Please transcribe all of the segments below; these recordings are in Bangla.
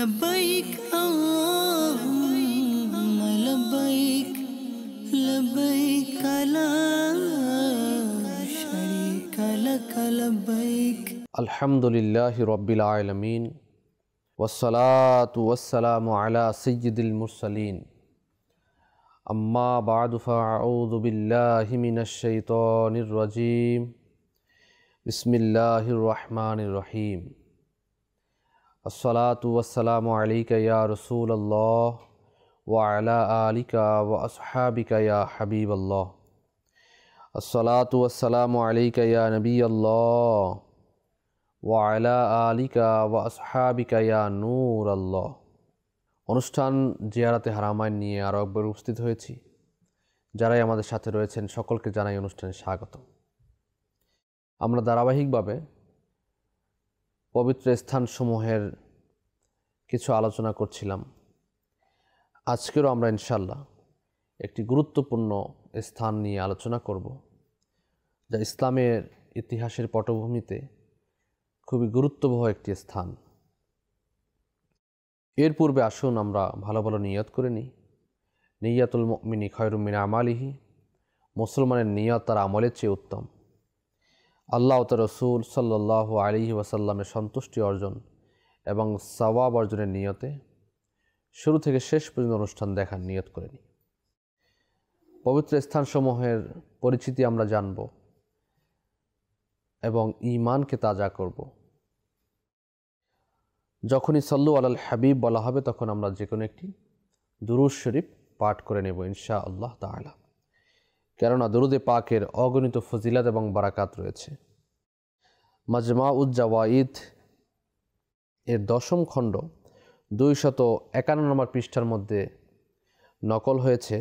लब्बैक अल्लाहुम्मा लब्बैक लब्बैक ला शरीका लक लब्बैक। अल्हम्दुलिल्लाहि रब्बिल आलमीन वस्सलातु वस्सलामु अला सय्यिदिल मुरसलीन अम्मा बादु फ़अऊज़ु बिल्लाहि मिनश शैतानिर रजीम बिस्मिल्लाहिर रहमानिर रहीम। अस्सलातु वस्सलामु अलैका या रसूलल्लाह व अला आलिका व अस्हाबिका या हबीबल्लाह। अस्सलातु वस्सलामु अलैका या नबियल्लाह व अला आलिका व अस्हाबिका या नूर अल्लाह। অনুষ্ঠান জিয়ারাতে হারামাইন নিয়ে আরও একবার উপস্থিত হয়েছি। যারাই আমাদের সাথে রয়েছেন সকলকে জানাই অনুষ্ঠানে স্বাগত। আমরা ধারাবাহিকভাবে পবিত্র স্থানসমূহের কিছু আলোচনা করছিলাম। আজকেরও আমরা ইনশাআল্লাহ একটি গুরুত্বপূর্ণ স্থান নিয়ে আলোচনা করব, যা ইসলামের ইতিহাসের পটভূমিতে খুবই গুরুত্ববহ একটি স্থান। এর পূর্বে আসুন আমরা ভালো ভালো নিয়ত করে নিই। নিয়াতুল মুমিনি খায়রুম মিন আমালিহি, মুসলমানের নিয়ত তার আমলের চেয়ে উত্তম। আল্লাহ ও তার রাসূল সাল্লাল্লাহু আলাইহি ওয়াসাল্লামের সন্তুষ্টি অর্জন এবং সওয়াব অর্জনের নিয়তে শুরু থেকে শেষ পর্যন্ত অনুষ্ঠান দেখার নিয়ত করে নিই। পবিত্র স্থানসমূহের পরিচিতি আমরা জানব এবং ঈমানকে তাজা করব। যখনই সল্লু আলাল হাবিব বলা হবে তখন আমরা যে কোনো একটি দুরূদ শরীফ পাঠ করে নেব ইনশাআল্লাহ তাআলা, কেননা দুরূদে পাকের অগণিত ফজিলত এবং বারাকাত রয়েছে। মাজমাউজ জাওয়াইদ এর 10ম খণ্ড 251 নম্বর পৃষ্ঠার মধ্যে নকল হয়েছে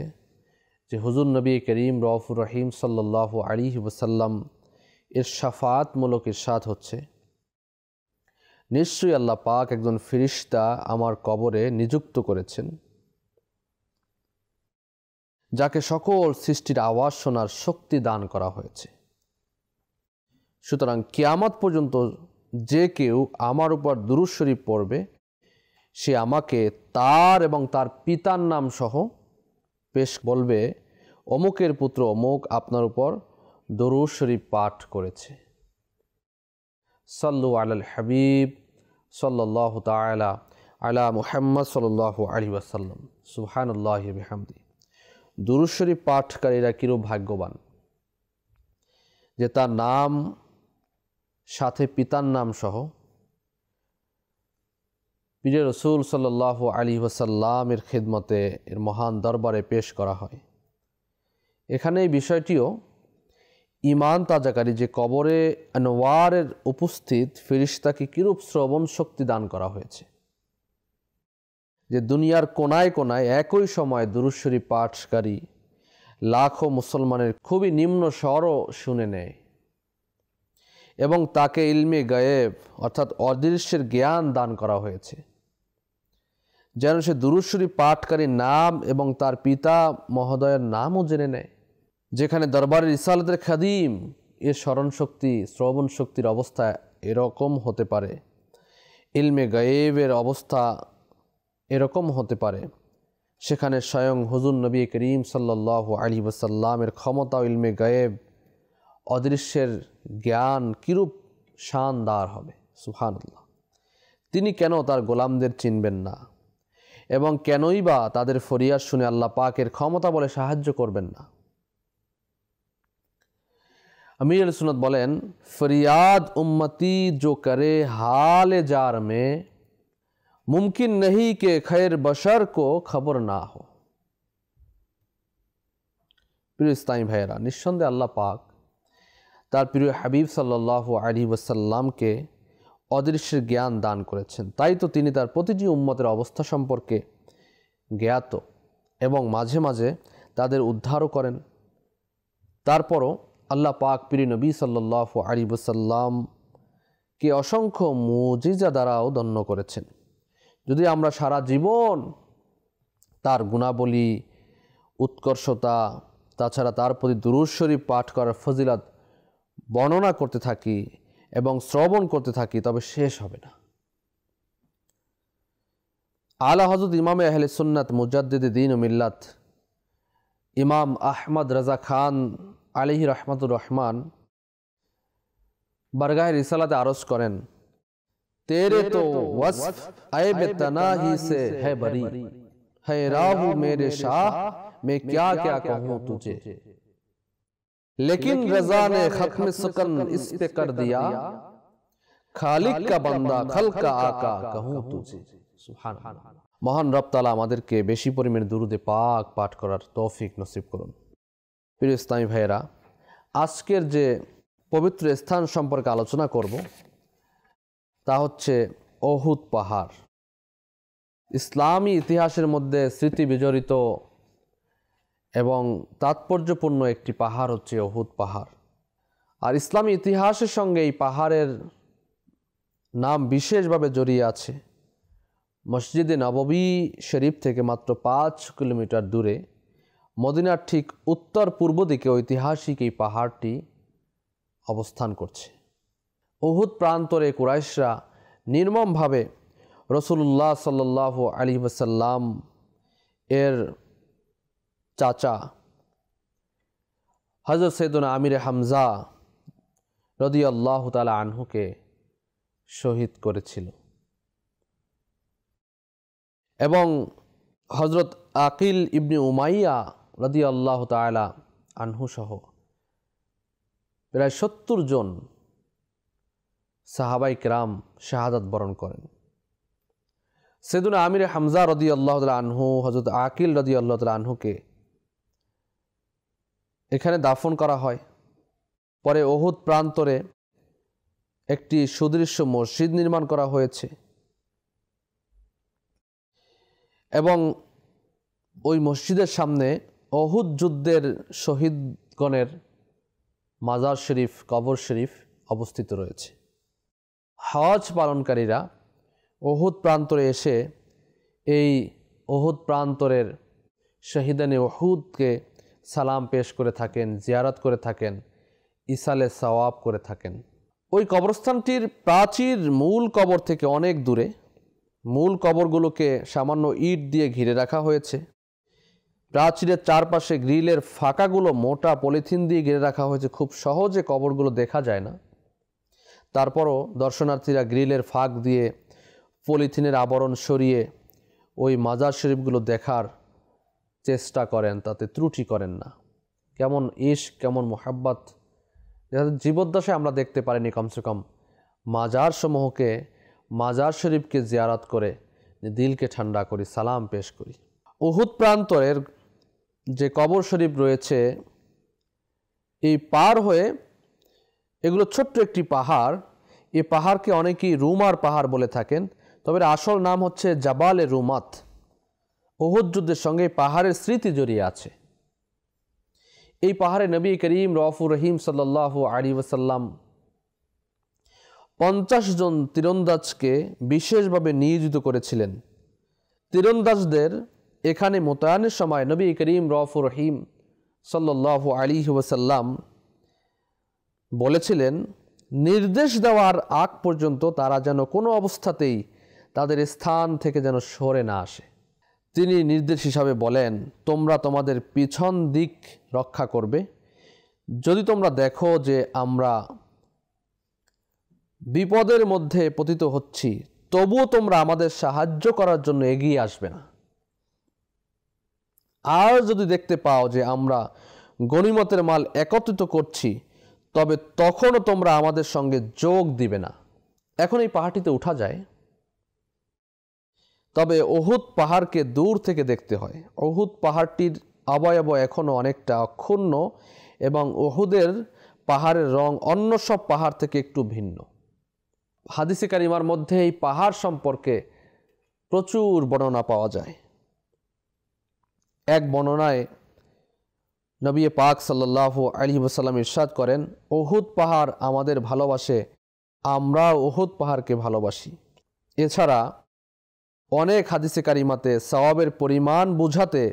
যে হুজুর নবী করিম রউফুর রহিম সাল্লাল্লাহু আলাইহি ওয়াসাল্লাম এর শাফাআতমূলক ইরশাদ হচ্ছে, নিশ্চয়ই আল্লাহ পাক একজন ফেরেশতা আমার কবরে নিযুক্ত করেছেন, যাকে সকল সৃষ্টির আওয়াজ শোনার শক্তি দান করা হয়েছে। সুতরাং কিয়ামত পর্যন্ত যে কেউ আমার উপর দুরূদ শরীফ পড়বে, সে আমাকে তার এবং তার পিতার নাম সহ পেশ বলবে, অমুকের পুত্র অমুক আপনার উপর দুরূদ শরীফ পাঠ করেছে। সাল্লু আলাল হাবিব সাল্লাল্লাহু তাআলা আলা মুহাম্মদ সাল্লাল্লাহু আলাইহি ওয়াসাল্লাম। সুবহানাল্লাহি ওয়া বিহামদিহি। দুরূদ শরীফ পাঠকারীরা কিরূপ ভাগ্যবান যে তার নাম সাথে পিতার নাম সহ প্রিয় রাসূল সাল্লাল্লাহু আলাইহি ওয়াসাল্লামের খিদমতে এর মহান দরবারে পেশ করা হয়। এখানে এই বিষয়টিও ঈমান তাজাকারী যে কবরে আনওয়ারের উপস্থিত ফেরেশতাকে কিরূপ শ্রবণ শক্তি দান করা হয়েছে, যে দুনিয়ার কোনায় কোনায় একই সময় দুরূদ শরীফ পাঠকারী লাখো মুসলমানের খুবই নিম্ন স্বরও শুনে নেয় এবং তাকে ইলমে গায়েব অর্থাৎ অদৃশ্যের জ্ঞান দান করা হয়েছে, যেন সে দুরূদ শরীফ পাঠকারীর নাম এবং তার পিতা মহোদয়ের নামও জেনে নেয়। যেখানে দরবারের রিসালাতের খাদিম এর স্মরণ শক্তি শ্রবণ শক্তির অবস্থা এরকম হতে পারে, ইলমে গায়েবের অবস্থা এরকম হতে পারে, সেখানে স্বয়ং হুজুর নবী করিম সাল্লাল্লাহু আলাইহি ওয়াসাল্লামের ক্ষমতা ও ইলমে গায়েব অদৃশ্যের জ্ঞান কিরূপ শানদার হবে। সুবহানাল্লাহ। তিনি কেন তার গোলামদের চিনবেন না এবং কেনই বা তাদের ফরিয়াদ শুনে আল্লাহ পাকের ক্ষমতা বলে সাহায্য করবেন না। अमीर सुन्नत बोलें, फरियाद उम्मती जो करे हाल जार में मुमकिन नहीं कि खैर बशर को खबर ना हो। प्रिय इस्लामी भाइरा, निस्संदेह अल्लाह पाक तार प्रिय हबीब साल्लाल्लाहु अलैहि ওয়াসাল্লামকে অদৃশ্যের জ্ঞান দান করেছেন। তাই তো তিনি তার প্রতিটি উম্মতের অবস্থা সম্পর্কে জ্ঞাত এবং মাঝে মাঝে তাদের উদ্ধারও করেন। তারপরও আল্লাহ পাক প্রিয় নবী সাল্লাল্লাহু আলাইহি ওয়াসাল্লামকে অসংখ্য মুজিজা দ্বারাও ধন্য করেছেন। যদি আমরা সারা জীবন তার গুণাবলী উৎকর্ষতা তাছাড়া তার প্রতি দুরূদ শরীফ পাঠ করার ফজিলত বর্ণনা করতে থাকি এবং শ্রবণ করতে থাকি, তবে শেষ হবে না। আলা হযরত ইমাম আহলে সুন্নাত মুজাদ্দিদ দ্বীন ও মিল্লাত ইমাম আহমদ রাজা খান আলাইহি রহমাতুর রহমান বারগাহে রিসালাতে আরজ করেন, তেরে তো ওয়াসফ ऐब तनाही से है बरी, है राहु मेरे शाह मैं क्या क्या कहूँ तुझे, लेकिन रजा ने खत्म सुकन इस पे कर दिया, खालिक का बंदा खल का आका कहूँ तुझे। सुबहानाल्लाह। মহান রব তাআলা আমাদেরকে বেশি পরিমাণে দুরুদে পাক পাঠ করার তৌফিক নসিব করুন। প্রিয় ইসলামী ভাইয়েরা, আজকের যে পবিত্র স্থান সম্পর্কে আলোচনা করব তা হচ্ছে উহুদ পাহাড়। ইসলামী ইতিহাসের মধ্যে স্মৃতি বিজড়িত এবং তাৎপর্যপূর্ণ একটি পাহাড় হচ্ছে উহুদ পাহাড়। আর ইসলামী ইতিহাসের সঙ্গে এই পাহাড়ের নাম বিশেষভাবে জড়িয়ে আছে। মসজিদে নববী শরীফ থেকে মাত্র 5 কিলোমিটার দূরে মদিনার ঠিক উত্তর পূর্ব দিকে ঐতিহাসিক এই পাহাড়টি অবস্থান করছে। উহুদ প্রান্তরে কুরাইশরা নির্মমভাবে রাসূলুল্লাহ সাল্লাল্লাহু আলাইহি ওয়াসাল্লাম এর চাচা হযরত সৈয়দনা আমির হামজা রাদিয়াল্লাহু তাআলা আনহুকে শহীদ করেছিল এবং হযরত আকিল ইবনে উমাইয়া রাদিয়াল্লাহু তাআলা আনহু সহ প্রায় 70 জন সাহাবায়ে কেরাম শাহাদাত বরণ করেন। সৈয়দনা আমির হামজা রাদিয়াল্লাহু তাআলা আনহু হযরত আকিল রাদিয়াল্লাহু তাআলা আনহুকে এখানে দাফন করা হয়। পরে উহুদ প্রান্তরে একটি সুদৃশ্য মসজিদ নির্মাণ করা হয়েছে এবং ওই মসজিদের সামনে উহুদ যুদ্ধের শহীদগণের মাজার শরীফ, কবর শরীফ অবস্থিত রয়েছে। হজ পালনকারীরা উহুদ প্রান্তরে এসে এই উহুদ প্রান্তরের শহীদানে উহুদকে সালাম পেশ করে থাকেন, জিয়ারত করে থাকেন, ইসালে সওয়াব করে থাকেন। ওই কবরস্থানটির প্রাচীর মূল কবর থেকে অনেক দূরে। মূল কবরগুলোকে সামান্য ইট দিয়ে ঘিরে রাখা হয়েছে। প্রাচীরের চারপাশে গ্রিলের ফাঁকাগুলো মোটা পলিথিন দিয়ে ঘিরে রাখা হয়েছে। খুব সহজে কবরগুলো দেখা যায় না, তারপরও দর্শনার্থীরা গ্রিলের ফাঁক দিয়ে পলিথিনের আবরণ সরিয়ে ওই মাজার শরীফগুলো দেখার চেষ্টা করেন, তাতে ত্রুটি করেন না। কেমন ইশক, কেমন মোহাব্বত জীবদ্দশায় আমরা দেখতে পারিনি। কমসে কম মাজার সমূহকে, মাজার শরীফকে জিয়ারত করে দিলকে ঠান্ডা করি, সালাম পেশ করি। উহুদ প্রান্তরের যে কবর শরীফ রয়েছে, এই পার হয়ে এগুলো ছোট্ট একটি পাহাড়। এই পাহাড়কে অনেকেই রুমার পাহাড় বলে থাকেন, তবে আসল নাম হচ্ছে জাবালে রুমাত। উহুদ যুদ্ধের সঙ্গে এই পাহাড়ের স্মৃতি জড়িয়ে আছে। এই পাহাড়ে নবী করিম রউফুর রহিম সাল্লাল্লাহু আলাইহি ওয়াসাল্লাম 50 জন তীরন্দাজকে বিশেষভাবে নিয়োজিত করেছিলেন। তীরন্দাজদের এখানে মোতায়েনের সময় নবী করিম রউফুর রহিম সাল্লাল্লাহু আলাইহি ওয়াসাল্লাম বলেছিলেন, নির্দেশ দেওয়ার আগ পর্যন্ত তারা যেন কোনো অবস্থাতেই তাদের স্থান থেকে যেন সরে না আসে। তিনি নির্দেশ হিসাবে বলেন, তোমরা তোমাদের পিছন দিক রক্ষা করবে। যদি তোমরা দেখো যে আমরা বিপদের মধ্যে পতিত হচ্ছি, তবুও তোমরা আমাদের সাহায্য করার জন্য এগিয়ে আসবে না। আর যদি দেখতে পাও যে আমরা গনিমতের মাল একত্রিত করছি, তবে তখনও তোমরা আমাদের সঙ্গে যোগ দিবে না। এখন এই পাহাড়টিতে উঠা যায়, তবে উহুদ পাহাড়কে দূর থেকে দেখতে হয়। উহুদ পাহাড়টির অবয়ব এখনও অনেকটা অক্ষুণ্ণ এবং উহুদের পাহাড়ের রং অন্য সব পাহাড় থেকে একটু ভিন্ন। হাদিসে কারিমার মধ্যে এই পাহাড় সম্পর্কে প্রচুর বর্ণনা পাওয়া যায়। এক বর্ণনায় নবী পাক সাল্লাল্লাহু আলাইহি ওয়াসাল্লাম ইরশাদ করেন, উহুদ পাহাড় আমাদের ভালোবাসে, আমরা উহুদ পাহাড়কে ভালোবাসি। এছাড়া অনেক হাদিসে কারিমাতে সওয়াবের পরিমাণ বুঝাতে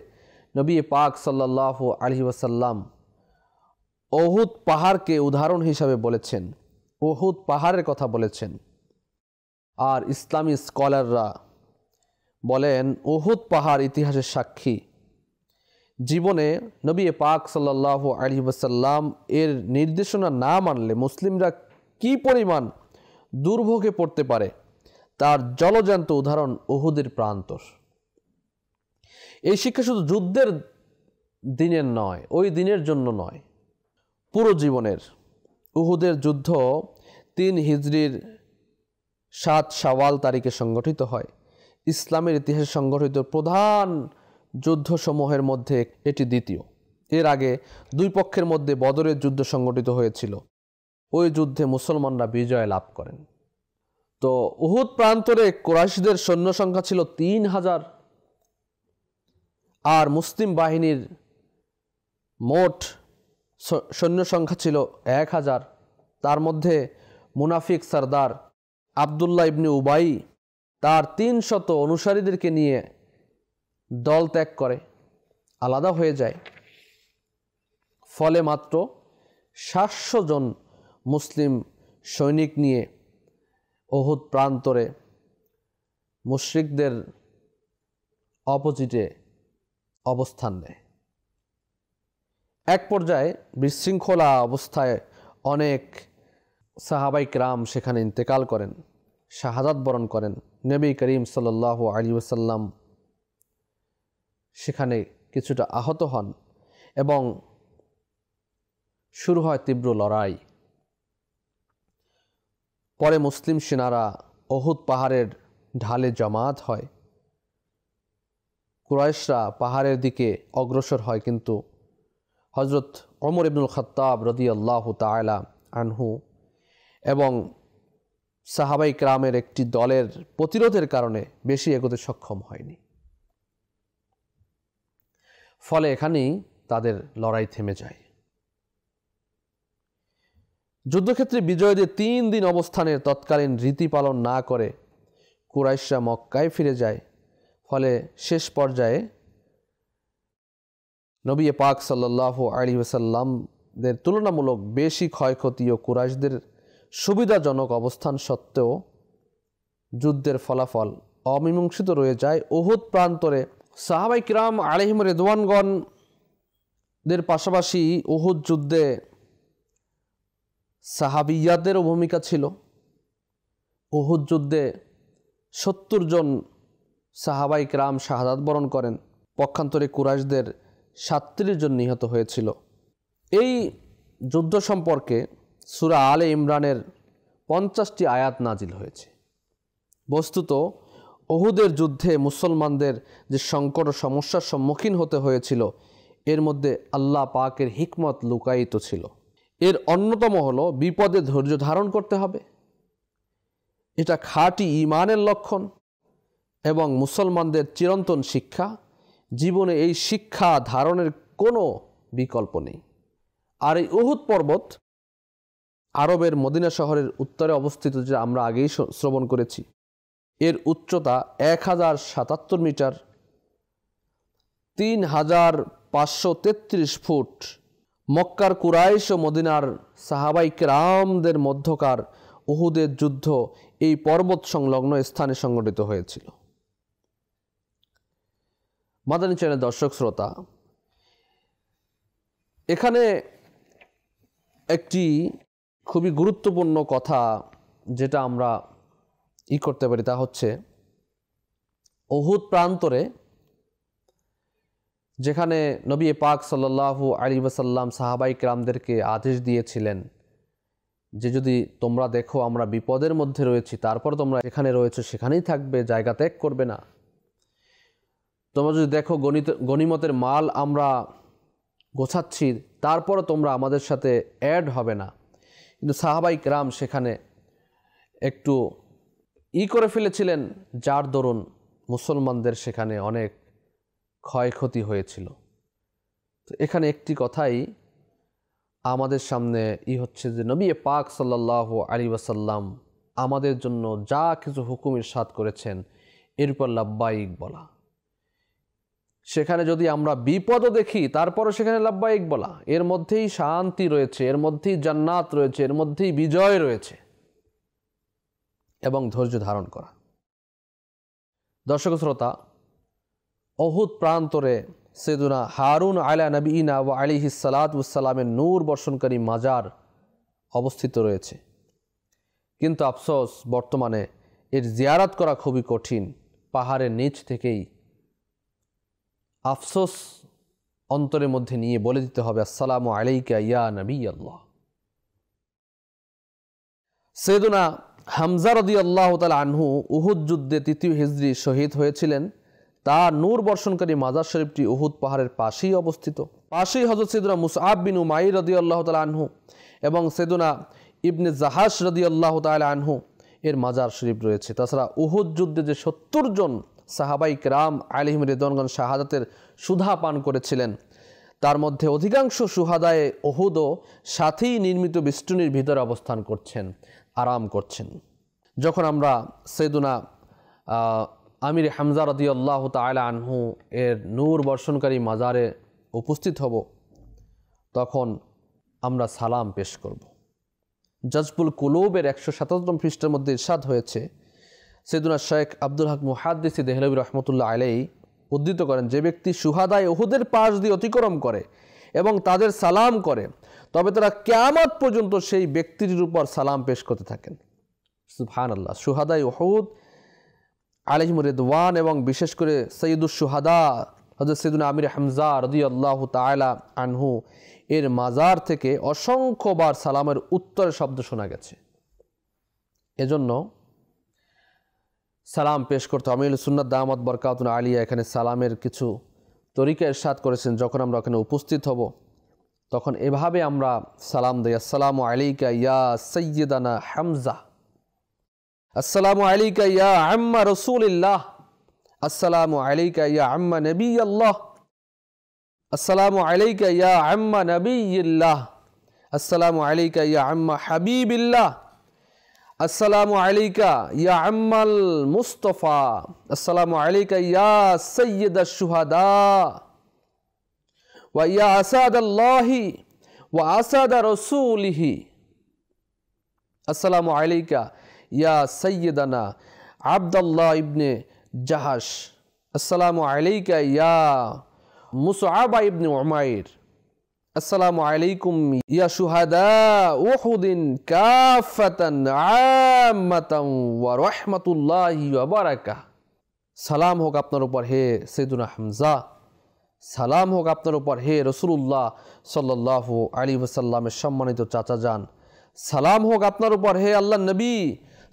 নবী পাক সাল্লাল্লাহু আলাইহি ওয়াসাল্লাম উহুদ পাহাড়কে উদাহরণ হিসাবে বলেছেন, উহুদ পাহাড়ের কথা বলেছেন। আর ইসলামী স্কলাররা বলেন, উহুদ পাহাড় ইতিহাসের সাক্ষী। জীবনে নবী পাক সাল্লাল্লাহু আলাইহি ওয়াসাল্লাম এর নির্দেশনা না মানলে মুসলিমরা কি পরিমাণ দুর্ভোগে পড়তে পারে তার জলজ্যান্ত উদাহরণ উহুদের প্রান্তর। এই শিক্ষা শুধু যুদ্ধের দিনের নয়, ওই দিনের জন্য নয়, পুরো জীবনের। উহুদের যুদ্ধ 3 হিজরির 7 শাওয়াল তারিখে সংগঠিত হয়। ইসলামের ইতিহাসে সংগঠিত প্রধান যুদ্ধসমূহের মধ্যে এটি দ্বিতীয়। এর আগে 2 পক্ষের মধ্যে বদরের যুদ্ধ সংগঠিত হয়েছিল। ওই যুদ্ধে মুসলমানরা বিজয় লাভ করেন। তো উহুদ প্রান্তরে কুরাইশদের সৈন্য সংখ্যা ছিল 3000 আর মুসলিম বাহিনীর মোট সৈন্য সংখ্যা ছিল 1000। তার মধ্যে মুনাফিক সরদার আবদুল্লাহ ইবনে উবাই তার 300 অনুসারীদেরকে নিয়ে দল ত্যাগ করে, আলাদা হয়ে যায়। ফলে মাত্র 700 জন মুসলিম সৈনিক নিয়ে উহুদ প্রান্তরে মুশরিকদের অপোজিটে অবস্থান নেয়। এক পর্যায়ে বিশৃঙ্খলা অবস্থায় অনেক সাহাবাই কিরাম সেখানে ইন্তেকাল করেন, শাহাদাত বরণ করেন। নবী করিম সাল্লাল্লাহু আলাইহি ওয়াসাল্লাম সেখানে কিছুটা আহত হন এবং শুরু হয় তীব্র লড়াই। পরে মুসলিম সেনারা উহুদ পাহাড়ের ঢালে জমায়েত হয়। কুরাইশরা পাহাড়ের দিকে অগ্রসর হয়, কিন্তু হযরত ওমর ইবনুল খাত্তাব রাদিয়াল্লাহু তাআলা আনহু এবং সাহাবাই কিরামের একটি দলের প্রতিরোধের কারণে বেশি এগোতে সক্ষম হয়নি। ফলে এখানেই তাদের লড়াই থেমে যায়। যুদ্ধক্ষেত্রে বিজয়ীদের 3 দিন অবস্থানের তৎকালীন রীতি পালন না করে কুরাইশরা মক্কায় ফিরে যায়। ফলে শেষ পর্যায়ে নবী পাক সাল্লাল্লাহু আলাইহি ওয়াসাল্লামদের তুলনামূলক বেশি ক্ষয়ক্ষতি ও কুরাইশদের সুবিধাজনক অবস্থান সত্ত্বেও যুদ্ধের ফলাফল অমীমাংসিত রয়ে যায়। উহুদ প্রান্তরে সাহাবাই কিরাম আলাইহিম রিদওয়ানগণদের পাশাপাশি উহুদ যুদ্ধে সাহাবিয়াদেরও ভূমিকা ছিল। উহুদ যুদ্ধে 70 জন সাহাবাই কিরাম শাহাদাত বরণ করেন। পক্ষান্তরে কুরাইশদের 37 জন নিহত হয়েছিল। এই যুদ্ধ সম্পর্কে সূরা আলে ইমরানের 50টি আয়াত নাজিল হয়েছে। বস্তুত উহুদের যুদ্ধে মুসলমানদের যে সংকট ও সমস্যার সম্মুখীন হতে হয়েছিল এর মধ্যে আল্লাহ পাকের হিকমত লুকায়িত ছিল। এর অন্যতম হলো বিপদে ধৈর্য ধারণ করতে হবে। এটা খাঁটি ঈমানের লক্ষণ এবং মুসলমানদের চিরন্তন শিক্ষা। জীবনে এই শিক্ষা ধারণের কোনো বিকল্প নেই। আর এই উহুদ পর্বত আরবের মদিনা শহরের উত্তরে অবস্থিত, যে আমরা আগেই শ্রবণ করেছি। এর উচ্চতা 1077 মিটার, 3533 ফুট। মক্কার কুরাইশ ও মদিনার সাহাবাই কিরামদের মধ্যকার উহুদের যুদ্ধ এই পর্বত সংলগ্ন স্থানে সংঘটিত হয়েছিল। মাদানী চ্যানেল দর্শক শ্রোতা, এখানে একটি খুবই গুরুত্বপূর্ণ কথা যেটা আমরা করতে পারি তা হচ্ছে, উহুদ প্রান্তরে যেখানে নবী পাক সাল্লাল্লাহু আলাইহি ওয়াসাল্লাম সাহাবাই কিরামদেরকে আদেশ দিয়েছিলেন যে যদি তোমরা দেখো আমরা বিপদের মধ্যে রয়েছি, তারপর তোমরা এখানে রয়েছে সেখানেই থাকবে, জায়গা ত্যাগ করবে না। তোমরা যদি দেখো গনিমতের মাল আমরা গোছাচ্ছি, তারপরও তোমরা আমাদের সাথে অ্যাড হবে না। কিন্তু সাহাবাই কিরাম সেখানে একটু করে ফেলেছিলেন, যার দরুন মুসলমানদের সেখানে অনেক ক্ষয়ক্ষতি হয়েছিল। তো এখানে একটি কথাই আমাদের সামনে হচ্ছে যে নবী পাক সাল্লাল্লাহু আলাইহি ওয়াসাল্লাম আমাদের জন্য যা কিছু হুকুম ইরশাদ করেছেন এর উপর লাব্বাইক বলা। সেখানে যদি আমরা বিপদও দেখি তারপরও সেখানে লাব্বাইক বলা। এর মধ্যেই শান্তি রয়েছে, এর মধ্যেই জান্নাত রয়েছে, এর মধ্যেই বিজয় রয়েছে। এবং ধৈর্য ধারণ করা। দর্শক শ্রোতা, উহুদ প্রান্তরে সৈয়দুনা হারুন আলা নবীনা ওয়া আলাইহিস সালাতু ওয়াস সালামের নূর বর্ষণকারী মাজার অবস্থিত রয়েছে, কিন্তু আফসোস বর্তমানে এর জিয়ারত করা খুবই কঠিন। পাহাড়ের নিচ থেকেই আফসোস অন্তরের মধ্যে নিয়ে বলে দিতে হবে, আসসালামু আলাইকা ইয়া নবী আল্লাহ। সৈয়দুনা হামজা রাদিয়াল্লাহু তাআলা আনহু উহুদ যুদ্ধে 3য় হিজরি শহীদ হয়েছিলেন। তার নূর বর্ষণকারী মাজার শরীফটি উহুদ পাহাড়ের পাশেই অবস্থিত। পাশেই হযরত সৈয়দুনা মুসআব বিন উমাইর রাদিয়াল্লাহু তাআলা আনহু এবং সৈয়দুনা ইবনে জাহাশ রাদিয়াল্লাহু তাআলা আনহু এর মাজার শরীফ রয়েছে। তাছাড়া উহুদ যুদ্ধে যে 70 জন সাহাবাই কেরাম আলাইহিম রিদওয়ানগণ শাহাদাতের সুধা পান করেছিলেন, তার মধ্যে অধিকাংশ সুহাদায়ে উহুদও সাথেই নির্মিত বেষ্টনীর ভিতরে অবস্থান করছেন, আরাম করছেন। যখন আমরা সৈয়দুনা আমির হামজা রাদিয়াল্লাহু তাআলা আনহু এর নূর বর্ষণকারী মাজারে উপস্থিত হব, তখন আমরা সালাম পেশ করব। জাজবুল কুলুবের 157 পৃষ্ঠার মধ্যে ইরশাদ হয়েছে, সৈয়দুনা শেখ আব্দুল হক মুহাদ্দিসি দেহলভী রহমতুল্লাহ আলাইহি উদ্ধৃত করেন, যে ব্যক্তি সুহাদায়ে উহুদের পাশ দিয়ে অতিক্রম করে এবং তাদের সালাম করে, তবে তারা কিয়ামত পর্যন্ত সেই ব্যক্তিটির উপর সালাম পেশ করতে থাকেন। সুবহানাল্লাহ। সুহাদায়ে উহুদ আলাইহিম রিদওয়ান এবং বিশেষ করে সৈয়দুস সুহাদা হযরত সৈয়দুনা আমির হামজা রাদিয়াল্লাহু তাআলা আনহু এর মাজার থেকে অসংখ্যবার সালামের উত্তরের শব্দ শোনা গেছে। এজন্য সালাম পেশ করতে আমিল সুন্নাত দামাত বরকাতুন আলিয়া এখানে সালামের কিছু তরিকা ইরশাদ করেছেন। যখন আমরা ওখানে উপস্থিত হব, তখন এভাবে আমরা সালাম দেই, আসসালামু আলাইকা ইয়া সাইয়্যিদানা হামজা, আসসালামু আলাইকা ইয়া আম্মা রাসূলিল্লাহ, আসসালামু আলাইকা ইয়া আম্মা নবিয়াল্লাহ, আসসালামু আলাইকা ইয়া আম্মা নবিয়িল্লাহ, আসসালামু আলাইকা ইয়া আম্মা হাবিবিল্লাহ, আসসালামু আলাইকা ইয়া আম্মাল মুস্তাফা, আসসালামু আলাইকা ইয়া সাইয়্যিদাশ শুহাদা ওয়া ইয়া আসাদাল্লাহি ওয়া আসাদা রাসূলিহি, আসসালামু আলাইকা ইয়া সাইয়্যিদানা আব্দুল্লাহ ইবনে জাহাশ, আসসালামু আলাইকা ইয়া মুসআব ইবনে উমাইর, আসসালামু আলাইকুম ইয়া শুহাদা উহুদিন কাফাতান আম্মাতান ওয়া রাহমাতুল্লাহি ওয়া বারাকাতুহু। সালাম হোক আপনার উপর হে সৈয়দুনা হামজা, সালাম হোক আপনার উপর হে রাসূলুল্লাহ সাল্লাল্লাহু আলাইহি ওয়াসাল্লামের সম্মানিত চাচা যান, সালাম হোক আপনার উপর হে আল্লাহর নবী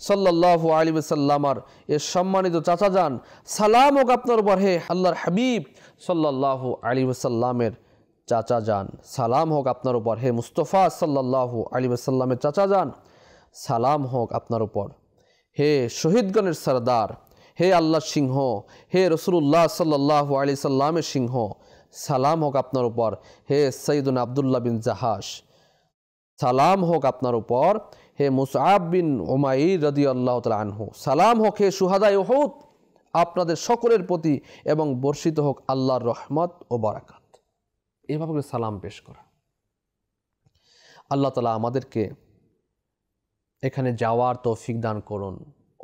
সাল্লাল্লাহু আলাইহি ওয়াসাল্লামার এর সম্মানিত চাচা যান, সালাম হোক আপনার উপর হে আল্লাহর হাবিব সাল্লাল্লাহু আলাইহি ওয়াসাল্লামের চাচা যান, সালাম হোক আপনার উপর হে মুস্তাফা সাল্লাল্লাহু আলাইহি ওয়াসাল্লামের চাচা যান, সালাম হোক আপনার উপর হে শহীদগণের সরদার, হে আল্লাহর সিংহ, হে রাসূলুল্লাহ সাল্লাল্লাহু আলাইহি সাল্লামের সিংহ, সালাম হোক আপনার উপর হে সৈয়দুনা আব্দুল্লাহ বিন জাহাশ, সালাম হোক আপনার উপর হে মুসআব বিন উমাইর রাদিয়াল্লাহু তাআলা আনহু, সালাম হোক হে শুহাদায়ে উহুদ আপনাদের সকলের প্রতি এবং বর্ষিত হোক আল্লাহর রহমত ও বারাকাত। এভাবে করে সালাম পেশ করা। আল্লাহ তাআলা আমাদেরকে এখানে যাওয়ার তৌফিক দান করুন,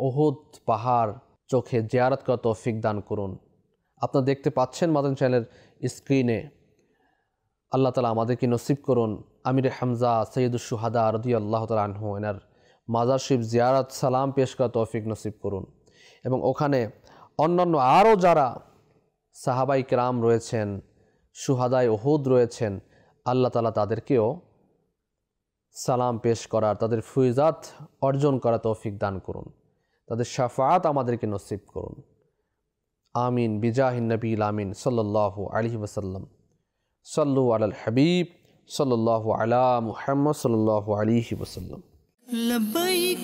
উহুদ পাহাড় চোখে জিয়ারত করার তৌফিক দান করুন। আপনারা দেখতে পাচ্ছেন মাদানী চ্যানেলের স্ক্রিনে, আল্লাহ তাআলা আমাদেরকে নসিব করুন আমির হামজা সৈয়দুস শুহাদা রাদিয়াল্লাহু তাআলা আনহু এনার মাজার শরীফ জিয়ারত সালাম পেশ করার তৌফিক নসিব করুন, এবং ওখানে অন্যান্য আরও যারা সাহাবাই কেরাম রয়েছেন, শুহাদায়ে উহুদ রয়েছেন, আল্লাহ তাআলা তাদেরকেও সালাম পেশ করার, তাদের ফয়জাত অর্জন করার তৌফিক দান করুন, তাদের শাফাআত আমাদেরকে নসিব করুন। আমিন বিজাহিন নবীল আমিন সাল্লাল্লাহু আলাইহি ওয়াসাল্লাম। সাল্লু আলাল হাবিব সাল্লাল্লাহু আলা মুহাম্মদ সাল্লাল্লাহু আলাইহি ওয়াসাল্লাম। লব্বাইক